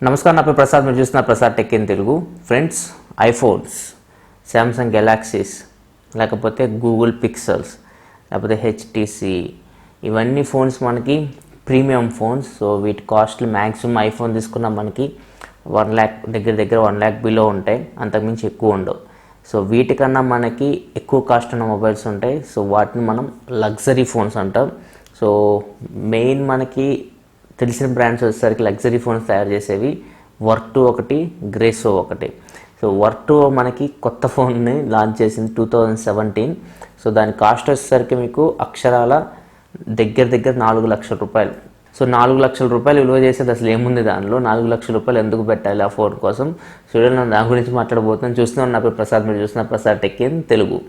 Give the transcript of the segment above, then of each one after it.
నమస్కారం, నా పేరు ప్రసాద్. మీరు చూస్తున్న Prasad tech in Telugu. Friends, iPhones, Samsung galaxies, లేకపోతే గూగుల్ పిక్సెల్స్, లేకపోతే హెచ్టీసీ, ఇవన్నీ ఫోన్స్ మనకి ప్రీమియం ఫోన్స్. సో వీటి కాస్ట్లు మ్యాక్సిమం ఐఫోన్ తీసుకున్న మనకి 1 lakh దగ్గర 1 lakh బిలో ఉంటాయి, అంతకుమించి ఎక్కువ ఉండవు. సో వీటికన్నా మనకి ఎక్కువ కాస్ట్ ఉన్న మొబైల్స్ ఉంటాయి. సో వాటిని మనం లగ్జరీ ఫోన్స్ అంటాం. సో మెయిన్ మనకి తెలిసిన బ్రాండ్స్ వచ్చేసరికి లగ్జరీ ఫోన్స్ తయారు చేసేవి వర్టూ ఒకటి, గ్రేసో ఒకటి. సో వర్టూ మనకి కొత్త ఫోన్ని లాంచ్ చేసింది 2017. సో దాని కాస్ట్ వచ్చేసరికి మీకు అక్షరాల దగ్గర 4 లక్షల రూపాయలు. సో 4 లక్షల రూపాయలు విలువ చేసేది అసలు ఏముంది దానిలో? 4 లక్షల రూపాయలు ఎందుకు పెట్టాలి ఆ ఫోన్ కోసం? చూడండి, నేను దాని గురించి మాట్లాడబోతున్నాను. చూస్తున్నాను, నా పేరు ప్రసాద్. మీరు చూస్తున్న Prasad tech in Telugu.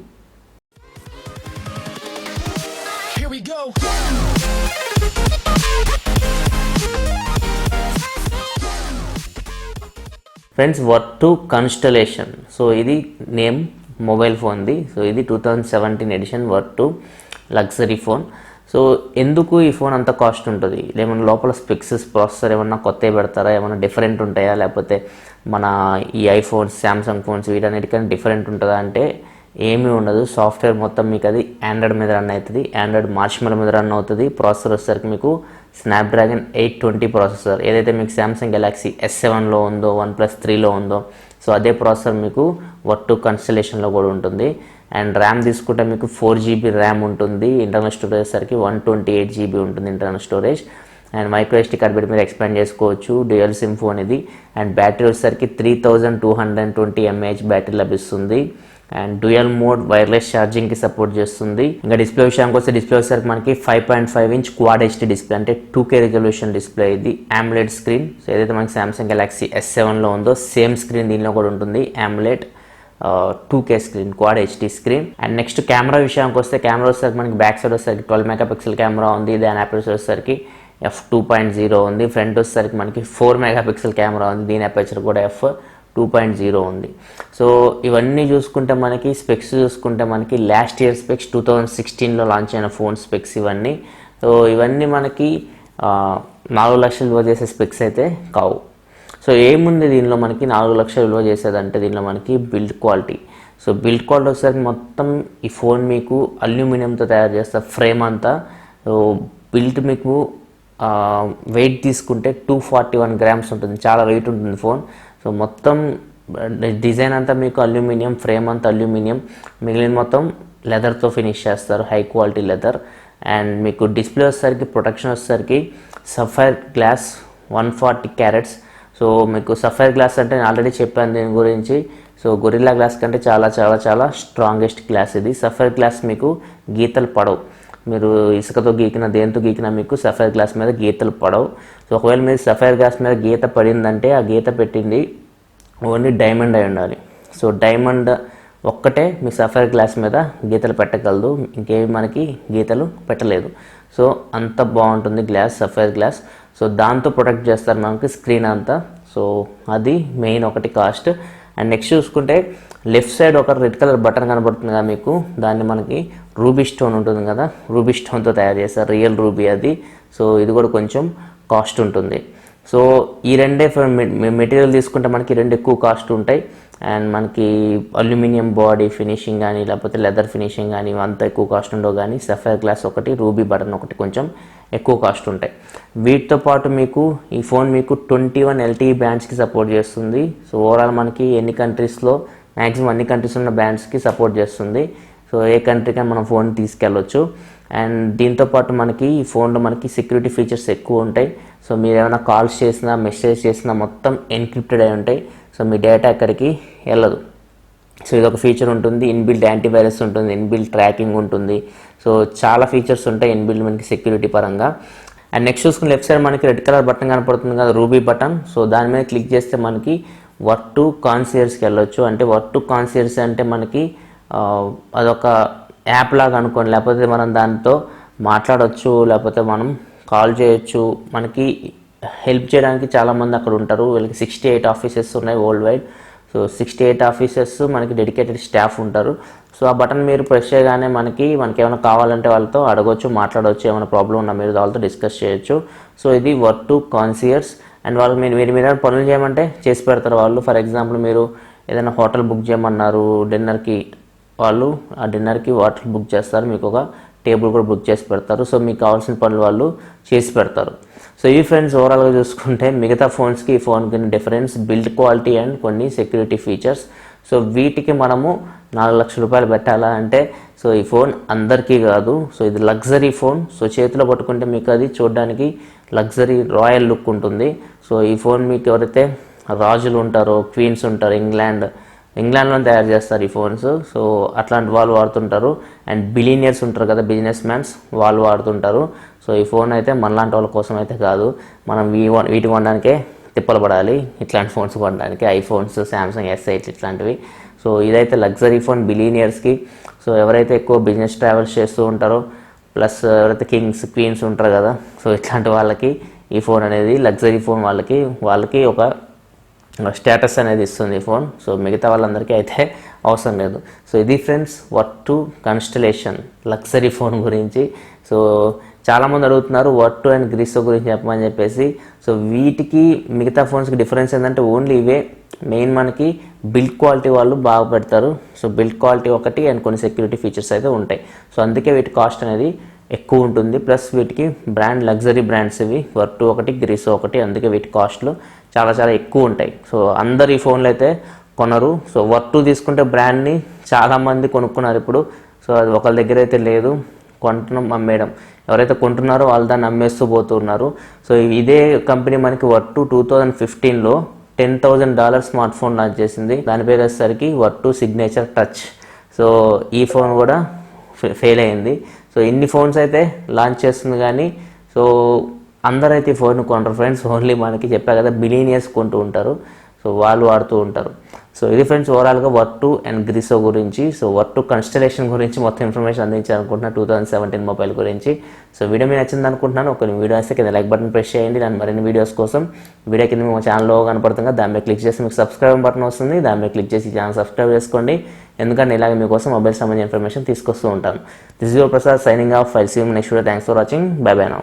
Friends, Vertu constellation. So ఇది నేమ్ మొబైల్ ఫోన్ది. సో ఇది 2017 edition Vertu luxury phone. So ఎందుకు ఈ ఫోన్ అంత కాస్ట్ ఉంటుంది? ఏమన్నా లోపల స్పెక్స్, ప్రాసెసర్ ఏమన్నా కొత్తవి పెడతారా? ఏమన్నా డిఫరెంట్ ఉంటాయా? లేకపోతే మన ఈ ఐఫోన్స్, శాంసంగ్ ఫోన్స్ వీటన్నిటికన్నా డిఫరెంట్ ఉంటుందా అంటే ఏమీ ఉండదు. సాఫ్ట్వేర్ మొత్తం మీకు అది ఆండ్రాయిడ్ మీద రన్ అవుతుంది, ఆండ్రాయిడ్ మార్ష్మెలో మీద రన్ అవుతుంది. ప్రాసెసర్ వచ్చేసరికి మీకు స్నాప్డ్రాగన్ 820 ప్రాసెసర్. ఏదైతే మీకు శాంసంగ్ గెలాక్సీ S7లో ఉందో, OnePlus 3లో ఉందో, సో అదే ప్రాసెసర్ మీకు వర్టూ కన్స్టలేషన్లో కూడా ఉంటుంది. అండ్ ర్యామ్ తీసుకుంటే మీకు 4GB ర్యామ్ ఉంటుంది. ఇంటర్నల్ స్టోరేజ్ వచ్చేసరికి 128GB ఉంటుంది internal storage. And micro SD card పెట్టి మీరు ఎక్స్పాండ్ చేసుకోవచ్చు. డ్యూయల్ సిమ్ ఫోన్ ఇది. అండ్ బ్యాటరీ వచ్చేసరికి 3220 mAh బ్యాటరీ లభిస్తుంది. అండ్ డ్యూయల్ మోడ్ వైర్లెస్ ఛార్జింగ్కి సపోర్ట్ చేస్తుంది. ఇంకా డిస్ప్లే విషయానికి వస్తే, డిస్ప్లే వచ్చేసరికి మనకి 5.5 inch క్వాడ్ HD డిస్ప్లే, అంటే 2K రిజల్యూషన్ డిస్ప్లే. ఇది AMOLED స్క్రీన్. సో ఏదైతే మనకి శాంసంగ్ గెలాక్సీ S7లో ఉందో సేమ్ స్క్రీన్ దీనిలో కూడా ఉంటుంది. AMOLED 2K screen, quad HD screen. And next camera విషయానికి వస్తే, కెమెరా వచ్చేసరికి మనకి బ్యాక్ సైడ్ వచ్చేసరికి 12 MP కెమెరా ఉంది. దాని అపర్చర్ వచ్చేసరికి f2.0 ఉంది. ఫ్రంట్ వచ్చేసరికి మనకి 4 MP కెమెరా ఉంది. దీని అపర్చర్ కూడా f2.0 ఉంది. సో ఇవన్నీ చూసుకుంటే మనకి స్పెక్స్ చూసుకుంటే మనకి లాస్ట్ ఇయర్ స్పెక్స్ 2016లో లాంచ్ అయిన ఫోన్ స్పెక్స్ ఇవన్నీ. సో ఇవన్నీ మనకి 4 లక్షలు విలువ చేసే స్పెక్స్ అయితే కావు. సో ఏముంది దీనిలో మనకి 4 లక్షలు విలువ చేసేదంటే, దీనిలో మనకి build quality. So build quality వచ్చేసరికి మొత్తం ఈ ఫోన్ మీకు అల్యూమినియంతో తయారు చేస్తారు ఫ్రేమ్ అంతా. సో బిల్డ్ మీకు వెయిట్ తీసుకుంటే 241 grams ఉంటుంది. చాలా వెయిట్ ఉంటుంది ఫోన్. సో మొత్తం డిజైన్ అంతా మీకు అల్యూమినియం, ఫ్రేమ్ అంతా అల్యూమినియం, మిగిలిన మొత్తం లెదర్తో ఫినిష్ చేస్తారు, హై క్వాలిటీ లెదర్. అండ్ మీకు డిస్ప్లే వచ్చేసరికి, ప్రొటెక్షన్ వచ్చేసరికి సఫైర్ గ్లాస్ 140 carats. సో మీకు సఫైర్ గ్లాస్ అంటే నేను ఆల్రెడీ చెప్పాను దీని గురించి. సో గొరిల్లా గ్లాస్ కంటే చాలా చాలా చాలా స్ట్రాంగెస్ట్ గ్లాస్ ఇది. సఫైర్ గ్లాస్ మీకు గీతలు పడవు. మీరు ఇసుకతో గీకిన, దేంతో గీకినా మీకు సఫైర్ గ్లాస్ మీద గీతలు పడవు. సో ఒకవేళ మీరు సఫైర్ గ్లాస్ మీద గీత పడిందంటే ఆ గీత పెట్టింది ఓన్లీ డైమండ్ అయి ఉండాలి. సో డైమండ్ ఒక్కటే మీ సఫైర్ గ్లాస్ మీద గీతలు పెట్టగలదు, ఇంకేమి మనకి గీతలు పెట్టలేదు. సో అంత బాగుంటుంది గ్లాస్, సఫైర్ గ్లాస్. సో దాంతో ప్రొటెక్ట్ చేస్తారు మనకి స్క్రీన్ అంతా. సో అది మెయిన్ ఒకటి కాస్ట్. అండ్ నెక్స్ట్ చూసుకుంటే లెఫ్ట్ సైడ్ ఒక రెడ్ కలర్ బటన్ కనబడుతుంది కదా మీకు, దాన్ని మనకి రూబీ స్టోన్ ఉంటుంది కదా, రూబీ స్టోన్తో తయారు చేస్తారు, రియల్ రూబీ అది. సో ఇది కూడా కొంచెం కాస్ట్ ఉంటుంది. సో ఈ రెండే మెటీరియల్ తీసుకుంటే మనకి రెండు ఎక్కువ కాస్ట్ ఉంటాయి. అండ్ మనకి అల్యూమినియం బాడీ ఫినిషింగ్ కానీ, లేకపోతే లెదర్ ఫినిషింగ్ కానీ అంత ఎక్కువ కాస్ట్ ఉండవు. కానీ సఫైర్ గ్లాస్ ఒకటి, రూబీ బటన్ ఒకటి కొంచెం ఎక్కువ కాస్ట్ ఉంటాయి. వీటితో పాటు మీకు ఈ ఫోన్ మీకు 21 LTE బ్యాండ్స్కి సపోర్ట్ చేస్తుంది. సో ఓవరాల్ మనకి ఎన్ని కంట్రీస్లో, మ్యాక్సిమం అన్ని కంట్రీస్ ఉన్న బ్యాండ్స్కి సపోర్ట్ చేస్తుంది. సో ఏ కంట్రీకి మనం ఫోన్ తీసుకెళ్ళొచ్చు. అండ్ దీంతోపాటు మనకి ఈ ఫోన్లో మనకి సెక్యూరిటీ ఫీచర్స్ ఎక్కువ ఉంటాయి. సో మీరు ఏమైనా కాల్స్ చేసినా, మెసేజ్ చేసినా మొత్తం ఎన్క్రిప్టెడ్ అయి ఉంటాయి. సో మీ డేటా ఎక్కడికి వెళ్ళదు. సో ఇది ఒక ఫీచర్ ఉంటుంది. ఇన్బిల్డ్ యాంటీవైరస్ ఉంటుంది, ఇన్బిల్డ్ ట్రాకింగ్ ఉంటుంది. సో చాలా ఫీచర్స్ ఉంటాయి ఇన్బిల్డ్ మనకి సెక్యూరిటీ పరంగా. అండ్ నెక్స్ట్ చూసుకుని లెఫ్ట్ సైడ్ మనకి రెడ్ కలర్ బటన్ కనపడుతుంది కదా, రూబీ బటన్. సో దాని మీద క్లిక్ చేస్తే మనకి వర్టూ కాన్సియర్స్కి వెళ్ళొచ్చు. అంటే వర్టూ కాన్సియర్స్ అంటే మనకి అదొక యాప్ లాగా అనుకోండి, లేకపోతే మనం దాంతో మాట్లాడవచ్చు, లేకపోతే మనం కాల్ చేయొచ్చు. మనకి హెల్ప్ చేయడానికి చాలామంది అక్కడ ఉంటారు. వీళ్ళకి 68 ఆఫీసెస్ ఉన్నాయి వరల్డ్ వైడ్. సో 68 ఆఫీసెస్ మనకి డెడికేటెడ్ స్టాఫ్ ఉంటారు. సో ఆ బటన్ మీరు ప్రెస్ చేయగానే మనకి ఏమైనా కావాలంటే వాళ్ళతో అడగొచ్చు, మాట్లాడవచ్చు, ఏమైనా ప్రాబ్లం ఉన్నా మీరు వాళ్ళతో డిస్కస్ చేయొచ్చు. సో ఇది వర్టూ కాన్సియర్స్. అండ్ వాళ్ళు మీరు మీద పనులు చేయమంటే చేసి పెడతారు వాళ్ళు. ఫర్ ఎగ్జాంపుల్ మీరు ఏదైనా హోటల్ బుక్ చేయమన్నారు డిన్నర్కి, వాళ్ళు ఆ డిన్నర్కి హోటల్ బుక్ చేస్తారు, మీకు ఒక టేబుల్ కూడా బుక్ చేసి పెడతారు. సో మీకు కావాల్సిన పనులు వాళ్ళు చేసి పెడతారు. సో ఈ ఫ్రెండ్స్ ఓవరాల్గా చూసుకుంటే మిగతా ఫోన్స్కి ఈ ఫోన్కి డిఫరెన్స్ బిల్డ్ క్వాలిటీ అండ్ కొన్ని సెక్యూరిటీ ఫీచర్స్. సో వీటికి మనము 4 లక్షల రూపాయలు పెట్టాలా అంటే సో ఈ ఫోన్ అందరికీ కాదు. సో ఇది లగ్జరీ ఫోన్. సో చేతిలో పట్టుకుంటే మీకు అది చూడడానికి లగ్జరీ రాయల్ లుక్ ఉంటుంది. సో ఈ ఫోన్ మీకు ఎవరైతే రాజులు ఉంటారో, క్వీన్స్ ఉంటారో, ఇంగ్లాండ్లో తయారు చేస్తారు ఈ ఫోన్స్. సో అట్లాంటి వాళ్ళు వాడుతుంటారు. అండ్ బిలీనియర్స్ ఉంటారు కదా, బిజినెస్ మ్యాన్స్, వాళ్ళు వాడుతుంటారు. సో ఈ ఫోన్ అయితే మనలాంటి వాళ్ళ కోసం అయితే కాదు, మనం వీటి కొనడానికే తిప్పలు పడాలి, ఇట్లాంటి ఫోన్స్ కొనడానికి, ఐఫోన్స్, శాంసంగ్ S8 ఇట్లాంటివి. సో ఇదైతే లగ్జరీ ఫోన్ బిలీనియర్స్కి. సో ఎవరైతే ఎక్కువ బిజినెస్ ట్రావెల్స్ చేస్తూ ఉంటారో, ప్లస్ ఎవరైతే కింగ్స్, క్వీన్స్ ఉంటారు కదా, సో ఇట్లాంటి వాళ్ళకి ఈ ఫోన్ అనేది లగ్జరీ ఫోన్, వాళ్ళకి ఒక స్టేటస్ అనేది ఇస్తుంది ఈ ఫోన్. సో మిగతా వాళ్ళందరికీ అయితే అవసరం లేదు. సో ఇది ఫ్రెండ్స్ వర్ట్2 కన్స్టలేషన్ లగ్జరీ ఫోన్ గురించి. సో చాలామంది అడుగుతున్నారు వర్ట్2 అండ్ గ్రిసో గురించి చెప్పమని చెప్పేసి. సో వీటికి మిగతా ఫోన్స్కి డిఫరెన్స్ ఏంటంటే ఓన్లీ ఇవే మెయిన్, మనకి బిల్డ్ క్వాలిటీ వాళ్ళు బాగా పెడతారు. సో బిల్డ్ క్వాలిటీ ఒకటి అండ్ కొన్ని సెక్యూరిటీ ఫీచర్స్ అయితే ఉంటాయి. సో అందుకే వీటి కాస్ట్ అనేది ఎక్కువ ఉంటుంది. ప్లస్ వీటికి బ్రాండ్ లగ్జరీ బ్రాండ్స్ ఇవి, వర్ట్2 ఒకటి, గ్రిసో ఒకటి, అందుకే వీటి కాస్ట్లు చాలా చాలా ఎక్కువ ఉంటాయి. సో అందరు ఈ ఫోన్లు అయితే కొనరు. సో వర్ట్2 తీసుకుంటే బ్రాండ్ని చాలామంది కొనుక్కున్నారు ఇప్పుడు. సో అది ఒకరి దగ్గర అయితే లేదు, కొంటున్నాం అమ్మేయడం, ఎవరైతే కొంటున్నారో వాళ్ళు దాన్ని అమ్మేస్తూ పోతున్నారు. సో ఇదే కంపెనీ మనకి వర్ట్2 2015లో $10,000 స్మార్ట్ ఫోన్ లాంచ్ చేసింది. దాని పేరు వచ్చేసరికి వర్ట్2 సిగ్నేచర్ టచ్. సో ఈ ఫోన్ కూడా ఫెయిల్ అయింది. సో ఇన్ని ఫోన్స్ అయితే లాంచ్ చేస్తుంది కానీ సో అందరైతే ఈ ఫోన్ కొనరు ఫ్రెండ్స్. ఓన్లీ మనకి చెప్పా కదా బిలీనియర్స్ కొంటూ ఉంటారు, సో వాళ్ళు వాడుతూ ఉంటారు. సో ఇది ఫ్రెండ్స్ ఓవరాల్గా వర్ట్2 అండ్ గ్రిసో గురించి. సో వర్ట్2 కన్స్టలేషన్ గురించి మొత్తం ఇన్ఫర్మేషన్ అందించాలనుకుంటున్నా 2017 మొబైల్ గురించి. సో వీడియో మీకు నచ్చింది అనుకుంటున్నాను. ఒక వీడియో వస్తే కింద లైక్ బటన్ ప్రెస్ చేయండి. దాని మరిన్ని వీడియోస్ కోసం వీడియో కింద మా ఛానల్లో కనపడుతుంది, దాని మీద క్లిక్ చేసి మీకు సబ్స్క్రైబ్ బటన్ వస్తుంది, దాని మీద క్లిక్ చేసి ఛానల్ సబ్స్క్రైబ్ చేసుకోండి. ఎందుకంటే ఇలాగే మీకోసం మొబైల్ సంబంధించిన ఇన్ఫర్మేషన్ తీసుకొస్తూ ఉంటాను. This is your Prasad signing off. I'll see you next video. Thanks for watching. Bye bye now.